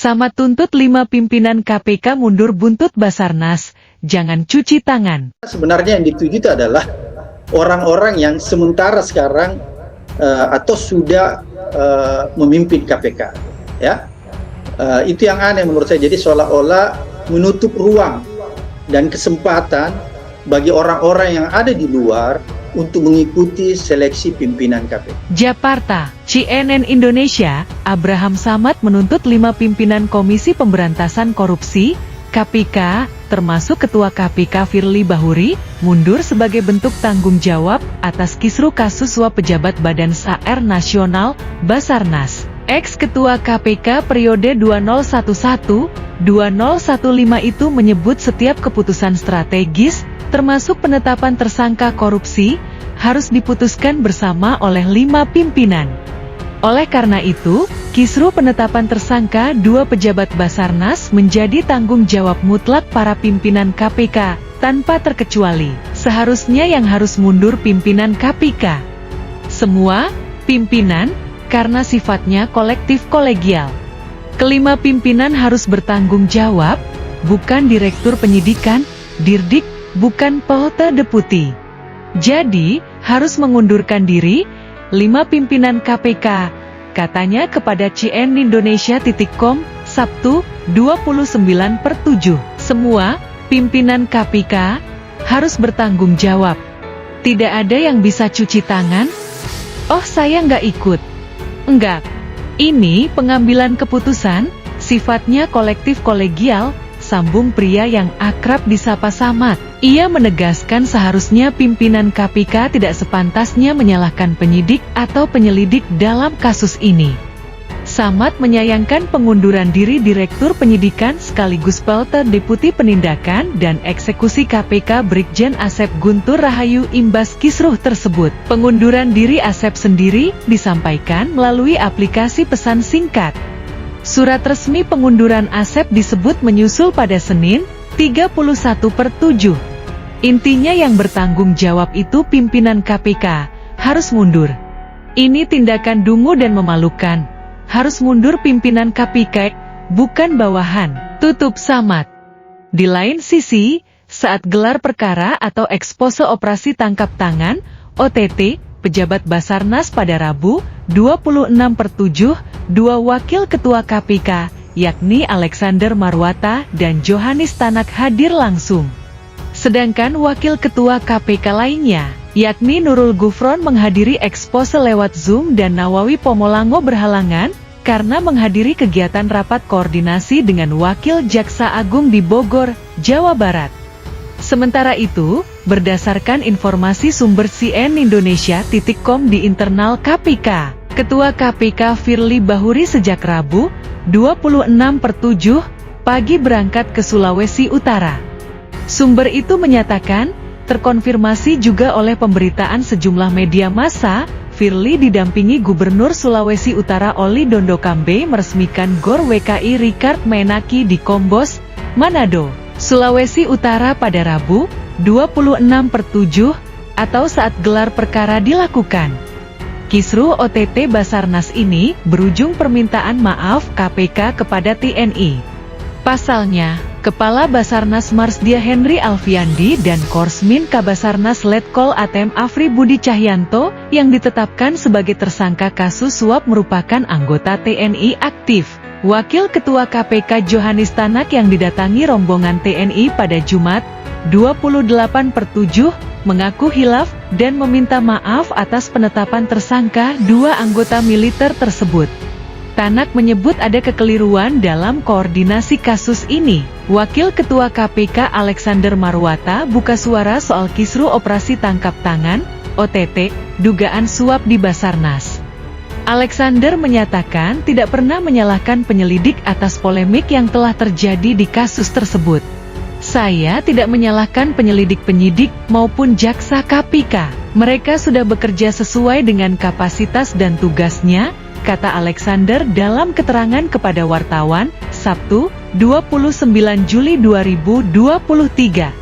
Samad tuntut 5 pimpinan KPK mundur buntut Basarnas, jangan cuci tangan. Sebenarnya yang dituju itu adalah orang-orang yang sementara sekarang atau sudah memimpin KPK, ya. Itu yang aneh menurut saya. Jadi seolah-olah menutup ruang dan kesempatan bagi orang-orang yang ada di luar untuk mengikuti seleksi pimpinan KPK. Jakarta, CNN Indonesia, Abraham Samad menuntut 5 pimpinan Komisi Pemberantasan Korupsi, KPK, termasuk Ketua KPK Firly Bahuri, mundur sebagai bentuk tanggung jawab atas kisru kasus suap pejabat Badan SAR Nasional, Basarnas. Ex-Ketua KPK periode 2011-2015 itu menyebut setiap keputusan strategis, termasuk penetapan tersangka korupsi, harus diputuskan bersama oleh 5 pimpinan. Oleh karena itu, kisru penetapan tersangka 2 pejabat Basarnas menjadi tanggung jawab mutlak para pimpinan KPK, tanpa terkecuali. Seharusnya yang harus mundur pimpinan KPK. Semua pimpinan, karena sifatnya kolektif kolegial. Kelima pimpinan harus bertanggung jawab, bukan Direktur Penyidikan, Dirdik, bukan Polda Deputi. Jadi, harus mengundurkan diri, 5 pimpinan KPK, katanya kepada cnindonesia.com, Sabtu, 29/7. Semua pimpinan KPK harus bertanggung jawab. Tidak ada yang bisa cuci tangan. Oh, saya nggak ikut. Enggak. Ini pengambilan keputusan, sifatnya kolektif kolegial, sambung pria yang akrab disapa Samad. Ia menegaskan seharusnya pimpinan KPK tidak sepantasnya menyalahkan penyidik atau penyelidik dalam kasus ini. Samad menyayangkan pengunduran diri Direktur Penyidikan sekaligus Polda Deputi Penindakan dan Eksekusi KPK Brigjen Asep Guntur Rahayu imbas kisruh tersebut. Pengunduran diri Asep sendiri disampaikan melalui aplikasi pesan singkat. Surat resmi pengunduran Asep disebut menyusul pada Senin, 31/7. Intinya yang bertanggung jawab itu pimpinan KPK, harus mundur. Ini tindakan dungu dan memalukan. Harus mundur pimpinan KPK, bukan bawahan, tutup Samad. Di lain sisi, saat gelar perkara atau ekspose operasi tangkap tangan, OTT, pejabat Basarnas pada Rabu, 26/7, 2 wakil ketua KPK, yakni Alexander Marwata dan Johannes Tanak hadir langsung. Sedangkan wakil ketua KPK lainnya, yakni Nurul Gufron menghadiri ekspose lewat Zoom dan Nawawi Pomolango berhalangan, karena menghadiri kegiatan rapat koordinasi dengan Wakil Jaksa Agung di Bogor, Jawa Barat. Sementara itu, berdasarkan informasi sumber cnindonesia.com di internal KPK, Ketua KPK Firly Bahuri sejak Rabu, 26/7, pagi berangkat ke Sulawesi Utara. Sumber itu menyatakan, terkonfirmasi juga oleh pemberitaan sejumlah media massa, Firly didampingi Gubernur Sulawesi Utara Oli Dondokambe meresmikan GOR WKI Richard Menaki di Kombos, Manado, Sulawesi Utara pada Rabu, 26/7, atau saat gelar perkara dilakukan. Kisruh OTT Basarnas ini berujung permintaan maaf KPK kepada TNI. Pasalnya, Kepala Basarnas Marsdia Henry Alfiandi dan Korsmin Kabasarnas Letkol Atem Afri Budi Cahyanto yang ditetapkan sebagai tersangka kasus suap merupakan anggota TNI aktif. Wakil Ketua KPK Johannes Tanak yang didatangi rombongan TNI pada Jumat, 28/7, mengaku hilaf dan meminta maaf atas penetapan tersangka 2 anggota militer tersebut. Tanak menyebut ada kekeliruan dalam koordinasi kasus ini. Wakil Ketua KPK Alexander Marwata buka suara soal kisruh operasi tangkap tangan, OTT, dugaan suap di Basarnas. Alexander menyatakan tidak pernah menyalahkan penyelidik atas polemik yang telah terjadi di kasus tersebut. Saya tidak menyalahkan penyelidik-penyidik maupun jaksa KPK. Mereka sudah bekerja sesuai dengan kapasitas dan tugasnya, kata Alexander dalam keterangan kepada wartawan, Sabtu, 29 Juli 2023.